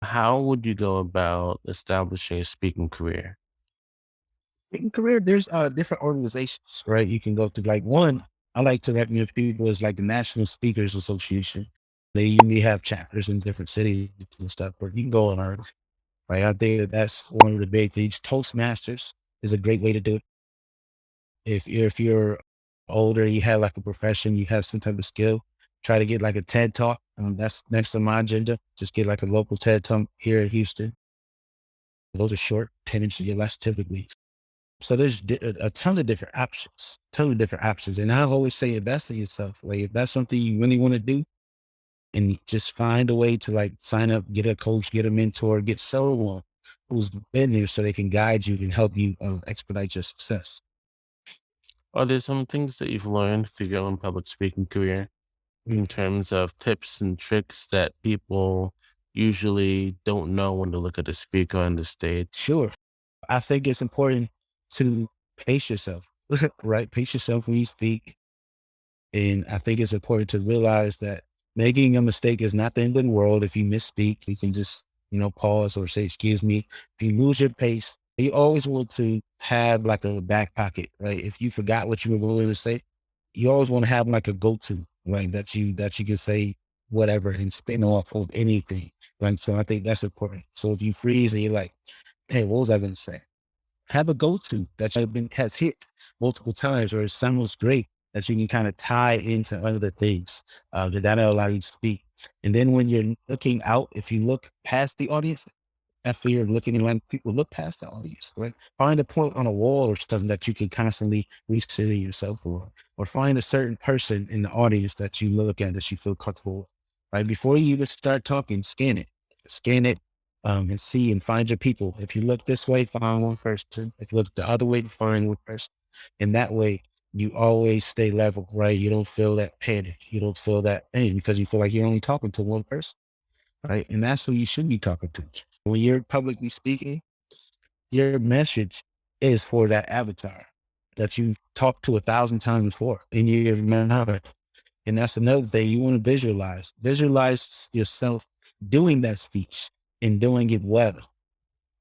How would you go about establishing a speaking career? In career, there's different organizations, right? You can go to like one. I like to recommend people is like the National Speakers Association. They usually have chapters in different cities and stuff, but you can go and learn. Right? I think that that's one of the big things. Toastmasters is a great way to do it. If you're older, you have like a profession, you have some type of skill. Try to get like a TED talk. That's next on my agenda. Just get like a local TED talk here in Houston. Those are short, 10 inches or less typically. So there's a ton of different options, And I always say invest in yourself. Like if that's something you really want to do, and just find a way to like sign up, get a coach, get a mentor, get someone who's been there so they can guide you and help you expedite your success. Are there some things that you've learned through your own public speaking career Mm. in terms of tips and tricks that people usually don't know when to look at the speaker on the stage? Sure. I think it's important to pace yourself, right? Pace yourself when you speak. And I think it's important to realize that making a mistake is not the end of the world. If you misspeak, you can just, pause or say, excuse me. If you lose your pace, you always want to have like a back pocket, right? If you forgot what you were going to say, you always want to have like a go-to, right? That you can say whatever and spin off of anything. Right. So I think that's important. So if you freeze and you're like, hey, what was I going to say? Have a go-to that you've been has hit multiple times or it sounds great that you can kind of tie into other things that'll allow you to speak. And then when you're looking out, if you look past the audience, after you're looking and letting people look past the audience, right? Find a point on a wall or something that you can constantly reconsider yourself or find a certain person in the audience that you look at that you feel comfortable with, right? Before you even start talking, scan it, and see and find your people. If you look this way, find one person. If you look the other way, find one person. And that way, you always stay level, right? You don't feel that panic. You don't feel that pain because you feel like you're only talking to one person, right? And that's who you should be talking to. When you're publicly speaking, your message is for that avatar that you talked to 1,000 times before in your mind. And that's another thing you want to visualize. Visualize yourself doing that speech and doing it well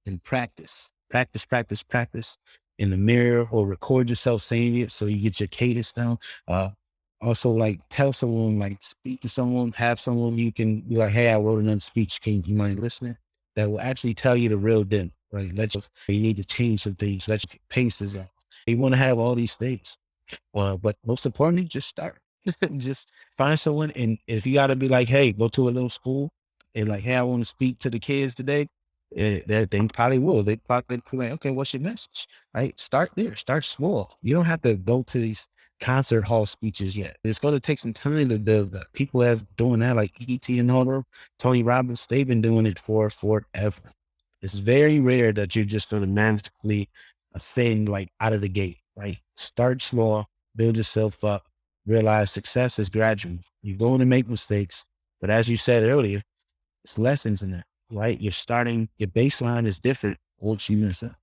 and practice in the mirror or record yourself saying it so you get your cadence down. Uh, Also, like tell someone, like speak to someone, have someone you can be like, hey, I wrote another speech. Can you mind listening? That will actually tell you the real them, right? You need to change some things. Let your paces out. You want to have all these things. Well, but most importantly, just start. Just find someone. And if you got to be like, hey, go to a little school and like, hey, I want to speak to the kids today. They probably will. They probably be like, okay, what's your message? Right? Start there. Start small. You don't have to go to these concert hall speeches yet. It's going to take some time to build up. People have doing that like E.T. and all them, Tony Robbins. They've been doing it for forever. It's very rare that you're just going to magically ascend like out of the gate, right? Start small, build yourself up, realize success is gradual. You're going to make mistakes, but as you said earlier, it's lessons in that, right? Your baseline is different once you mess up.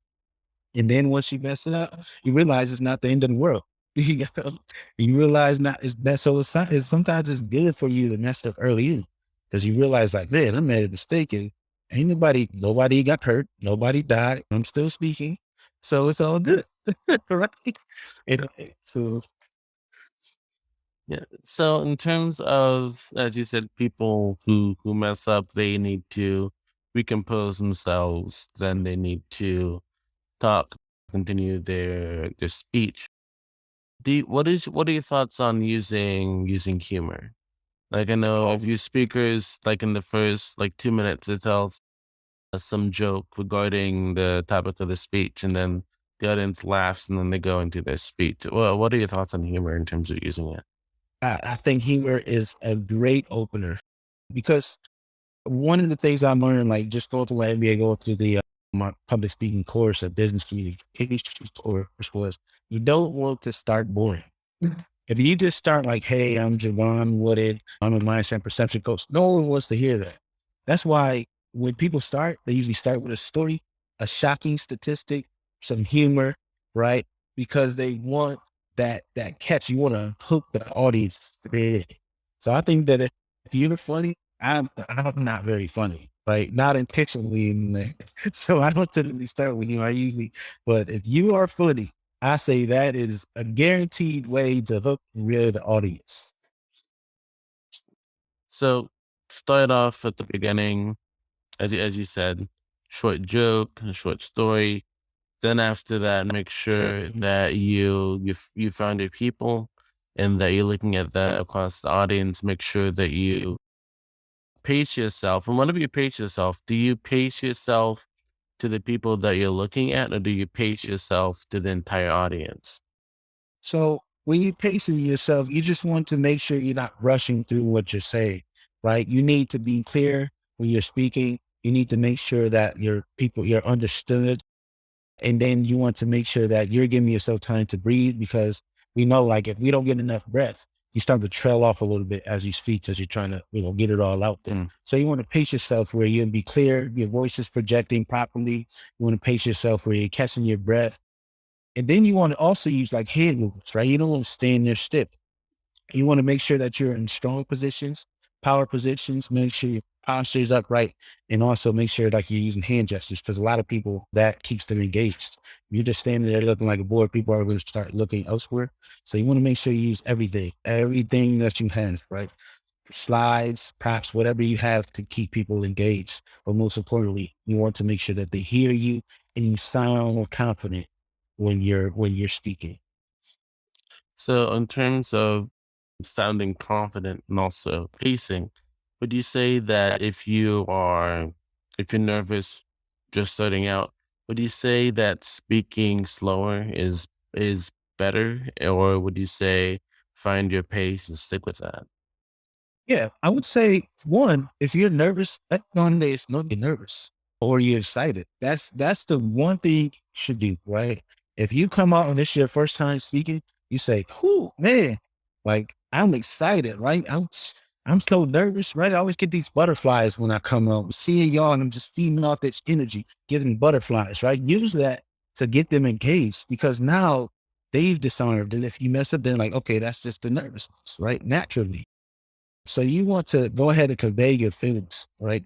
And then once you mess it up, you realize it's not the end of the world. You know? You realize not it's that so it's sometimes it's good for you to mess up early in because you realize like, man, I made a mistake and ain't nobody got hurt, nobody died. I'm still speaking. So it's all good. Right. So Yeah. So in terms of, as you said, people who mess up, they need to recompose themselves. Then they need to talk, continue their speech. What are your thoughts on using humor? Like I know a few speakers, like in the first like 2 minutes, it tells some joke regarding the topic of the speech, and then the audience laughs, and then they go into their speech. Well, what are your thoughts on humor in terms of using it? I think humor is a great opener because one of the things I learned, like just going through my MBA, going through my public speaking course, a business communication course, was you don't want to start boring. If you just start like, "Hey, I'm Jevon Wooded. I'm a mindset and perception coach," no one wants to hear that. That's why when people start, they usually start with a story, a shocking statistic, some humor, right? Because they want that catch. You want to hook the audience in. So I think that if you're funny, I'm not very funny. right? Not intentionally anyway. So I don't typically start with you. I usually, but if you are funny, I say that is a guaranteed way to hook and reel the audience. So start off at the beginning, as you said, short joke, a short story. Then after that, make sure that you found your people and that you're looking at that across the audience. Make sure that you pace yourself. And whenever you pace yourself, do you pace yourself to the people that you're looking at, or do you pace yourself to the entire audience? So when you're pacing yourself, you just want to make sure you're not rushing through what you're saying, right? You need to be clear when you're speaking. You need to make sure that you're understood. And then you want to make sure that you're giving yourself time to breathe, because we know, like, if we don't get enough breath, you start to trail off a little bit as you speak because you're trying to, get it all out there. Mm. So you want to pace yourself where you'll be clear, your voice is projecting properly. You want to pace yourself where you're catching your breath. And then you want to also use like head movements, right? You don't want to stand there stiff. You want to make sure that you're in strong positions, power positions, make sure your posture is upright, and also make sure like you're using hand gestures, because a lot of people that keeps them engaged. If you're just standing there looking like a bored, people are going to start looking elsewhere. So you want to make sure you use everything that you have, right? Slides, props, whatever you have to keep people engaged. But most importantly, you want to make sure that they hear you and you sound confident when you're speaking. So, in terms of sounding confident and also pacing, would you say that if you're nervous just starting out, would you say that speaking slower is better, or would you say find your pace and stick with that? Yeah, I would say one, if you're nervous, that's one day it's not be nervous or you're excited. That's the one thing you should do, right? If you come out and this is your first time speaking, you say, "Whoo, man, like I'm excited, right? I'm so nervous, right? I always get these butterflies when I come out. Seeing y'all and I'm just feeding off this energy, giving me butterflies, right? Use that to get them engaged, because now they've disarmed. And if you mess up, they're like, okay, that's just the nervousness, right? Naturally. So you want to go ahead and convey your feelings, right?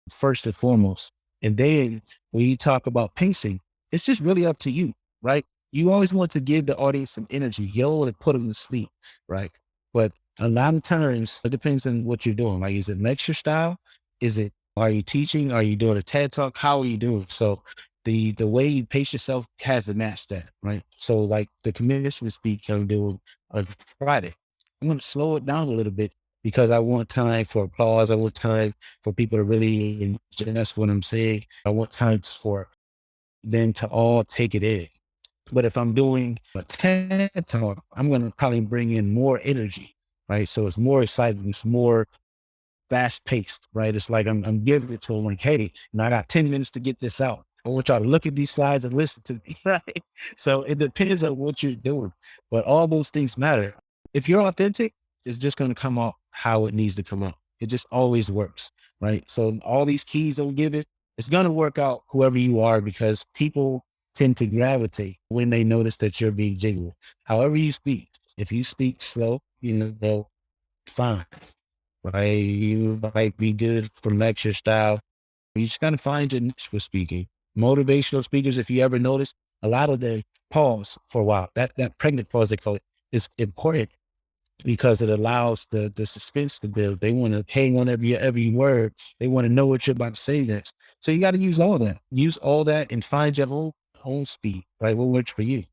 First and foremost. And then when you talk about pacing, it's just really up to you, right? You always want to give the audience some energy. You don't want to put them to sleep, right? But a lot of times it depends on what you're doing. Like, is it lecture style? Are you teaching? Are you doing a TED talk? How are you doing? So the way you pace yourself has to match that, right? So like the commission speak I'm doing on Friday, I'm going to slow it down a little bit because I want time for applause. I want time for people to really ingest what I'm saying. I want time for them to all take it in. But if I'm doing a TED talk, I'm going to probably bring in more energy, right? So it's more exciting. It's more fast paced, right? It's like I'm giving it to them like, hey, I got 10 minutes to get this out. I want y'all to look at these slides and listen to me, right? So it depends on what you're doing, but all those things matter. If you're authentic, it's just going to come out how it needs to come out. It just always works, right? So all these keys don't give it, it's going to work out whoever you are, because people tend to gravitate when they notice that you're being genuine. However you speak, if you speak slow, they'll fine. Right? You might be good for lecture style. You just gotta find your niche for speaking. Motivational speakers, if you ever notice, a lot of them pause for a while. That pregnant pause they call it is important because it allows the suspense to build. They want to hang on every word. They want to know what you're about to say next. So you got to use all that. Use all that and find your own speed. Right? What works for you?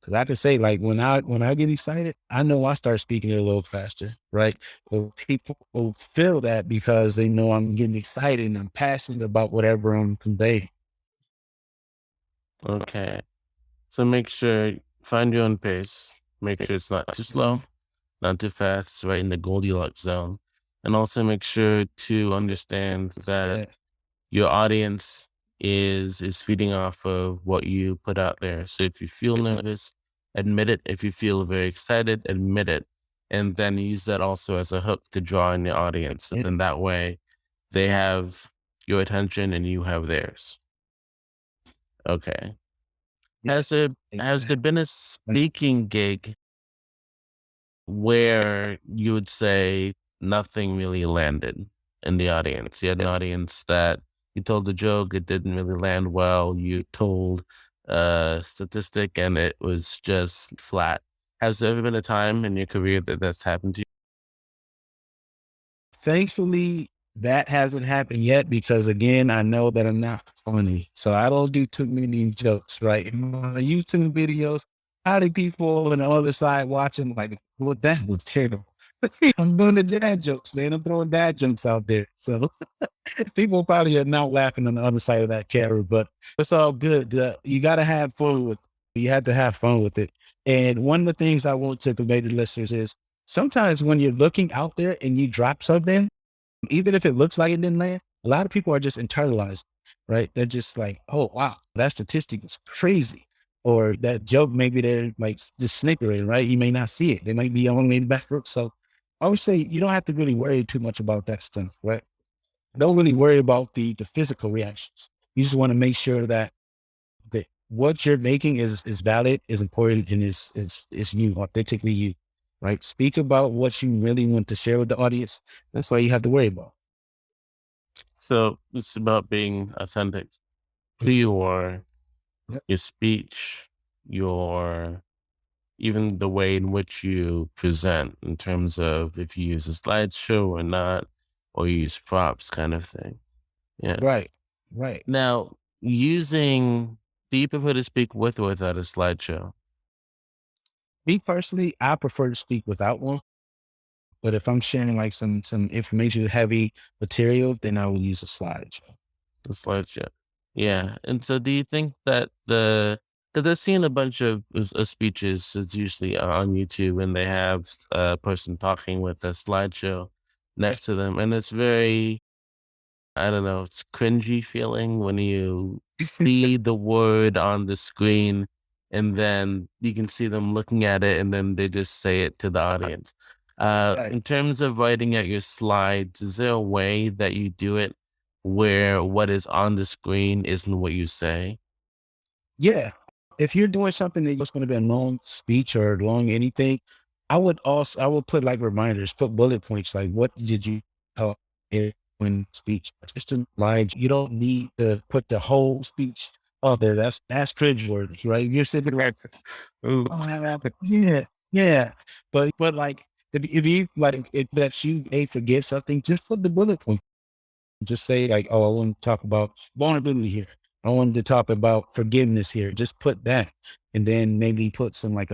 Cause I can say, like, when I get excited, I know I start speaking a little faster, right? But people will feel that because they know I'm getting excited and I'm passionate about whatever I'm conveying. Okay. So make sure find your own pace. Make sure it's not too slow, not too fast, it's right in the Goldilocks zone. And also make sure to understand that Yeah. your audience is feeding off of what you put out there. So if you feel nervous, admit it. If you feel very excited, admit it. And then use that also as a hook to draw in the audience. And Yeah. then that way they have your attention and you have theirs. Okay. Has Yes. there has Exactly. there been a speaking gig where you would say nothing really landed? in the audience. You had an audience that you told a joke, it didn't really land well. You told a statistic and it was just flat. Has there ever been a time in your career that that's happened to you? Thankfully, that hasn't happened yet because again, I know that I'm not funny. So I don't do too many jokes, right? In my YouTube videos, how do people on the other side watching like, well, that was terrible. I'm doing the dad jokes, man. I'm throwing dad jokes out there. So people probably are now laughing on the other side of that camera, but it's all good. You got to have fun with it. You have to have fun with it. And one of the things I want to convey to listeners is sometimes when you're looking out there and you drop something, even if it looks like it didn't land, a lot of people are just internalized, right? They're just like, oh, wow, that statistic is crazy. Or that joke, maybe they're like just snickering, right? You may not see it. They might be on the way back. So I would say you don't have to really worry too much about that stuff, right? Don't really worry about the physical reactions. You just want to make sure that what you're making is valid, is important, and is you, authentically you, right? Speak about what you really want to share with the audience. That's all you have to worry about. So it's about being authentic to your Yep. your speech, your even the way in which you present in terms of if you use a slideshow or not, or you use props kind of thing. Yeah. Right. Right. Now, do you prefer to speak with or without a slideshow? Me personally, I prefer to speak without one. But if I'm sharing like some information heavy material, then I will use a slideshow. The slideshow. Yeah. And so do you think that because I've seen a bunch of speeches, it's usually on YouTube, and they have a person talking with a slideshow next to them. And it's very, I don't know, it's cringy feeling when you see the word on the screen and then you can see them looking at it and then they just say it to the audience. Right. In terms of writing out your slides, is there a way that you do it where what is on the screen isn't what you say? Yeah. If you're doing something that was going to be a long speech or long anything, I would put like reminders, put bullet points, like what did you talk in when speech? Just in lines. You don't need to put the whole speech out there. That's cringeworthy, right? You're sitting there, Ooh. yeah, yeah. But like if you like if that you may forget something, just put the bullet point. Just say like, oh, I want to talk about vulnerability here. I wanted to talk about forgiveness here. Just put that, and then maybe put some like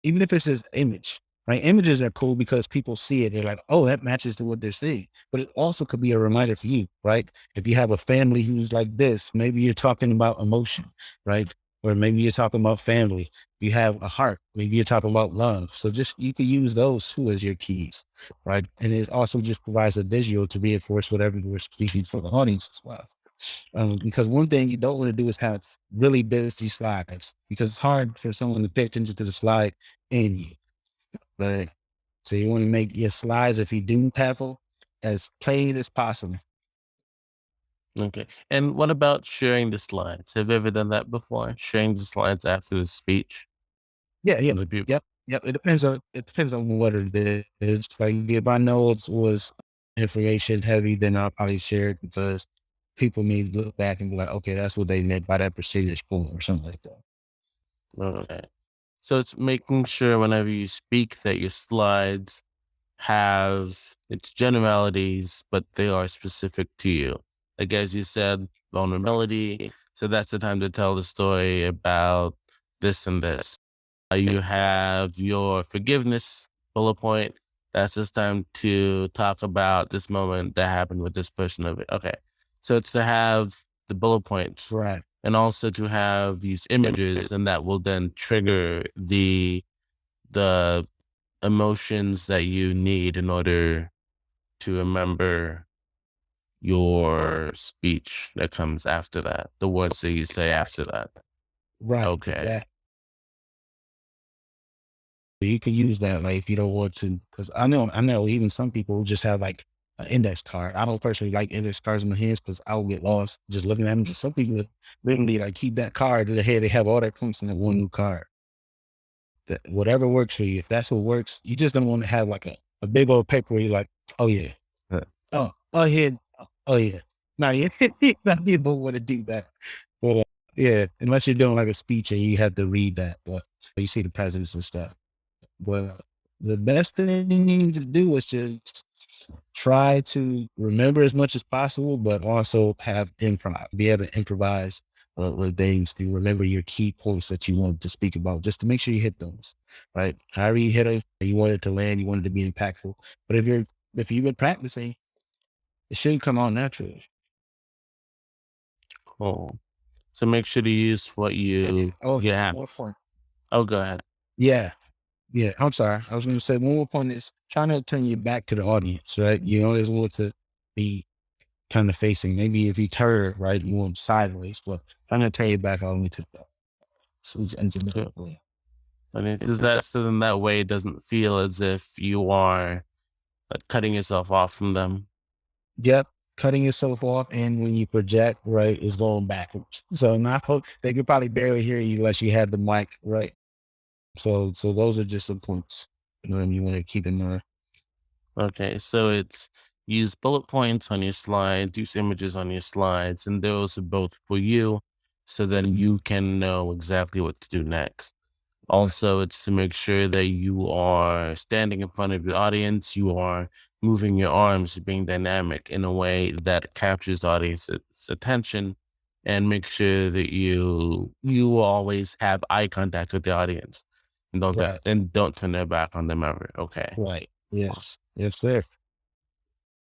even if it's just image, right? Images are cool because people see it. They're like, oh, that matches to what they're seeing. But it also could be a reminder for you, right? If you have a family who's like this, maybe you're talking about emotion, right? Or maybe you're talking about family. You have a heart. Maybe you're talking about love. So just you can use those too as your keys, right? And it also just provides a visual to reinforce whatever we're speaking for the audience as well. Because one thing you don't want to do is have really busy slides because it's hard for someone to pay attention to the slide in you. Right. So you want to make your slides, if you do have them, as plain as possible. Okay. And what about sharing the slides? Have you ever done that before? Sharing the slides after the speech Yeah, yeah. with the people? Yep. Yep. It depends on what it is. Like if I know it was information heavy, then I'll probably share it because people may look back and be like, okay, that's what they meant by that percentage point or something like that. Okay. So it's making sure whenever you speak that your slides have its generalities, but they are specific to you. Like as you said, vulnerability. So that's the time to tell the story about this and this. You have your forgiveness bullet point. That's just time to talk about this moment that happened with this person of it. Okay. So it's to have the bullet points Right. and also to have these images, and that will then trigger the emotions that you need in order to remember your speech that comes after that, the words that you say after that. Right. Okay. Exactly. You can use that, like, if you don't want to, because I know even some people just have like an index card. I don't personally like index cards in my hands because I will get lost just looking at them. But some people literally like keep that card in their head. They have all their points in that one new card. That whatever works for you. If that's what works, you just don't want to have like a big old paper where you're like, oh yeah, Uh, oh Oh yeah. Oh yeah. No, yeah. Not people want to do that. But yeah, unless you're doing like a speech and you have to read that. But you see the presidents and stuff. But the best thing you need to do is just try to remember as much as possible, but also have improv, be able to improvise with things and remember your key points that you want to speak about, just to make sure you hit those, right? However you hit it, you want it to land, you want it to be impactful. But if you've been practicing, it should come out naturally. Cool. So make sure to use what Oh, you have. more fun. Oh, go ahead. Yeah. Yeah. I'm sorry. I was going to say one more point is trying to turn you back to the audience, right? You always want to be kind of facing. Maybe if you turn right, you want sideways, but trying to turn you back all the way to the Good. yeah. And it does that so then that way it doesn't feel as if you are cutting yourself off from them. Yep. Cutting yourself off, and when you project, right, is going backwards. So now they could probably barely hear you unless you had the mic, right? So those are just some points you want to keep in mind. Okay, so it's use bullet points on your slides, use images on your slides, and those are both for you, so then you can know exactly what to do next. Also, it's to make sure that you are standing in front of your audience, you are moving your arms, being dynamic in a way that captures the audience's attention, and make sure that you always have eye contact with the audience, and Right. don't turn their back on them ever. Okay. Right. Yes. Yes, sir.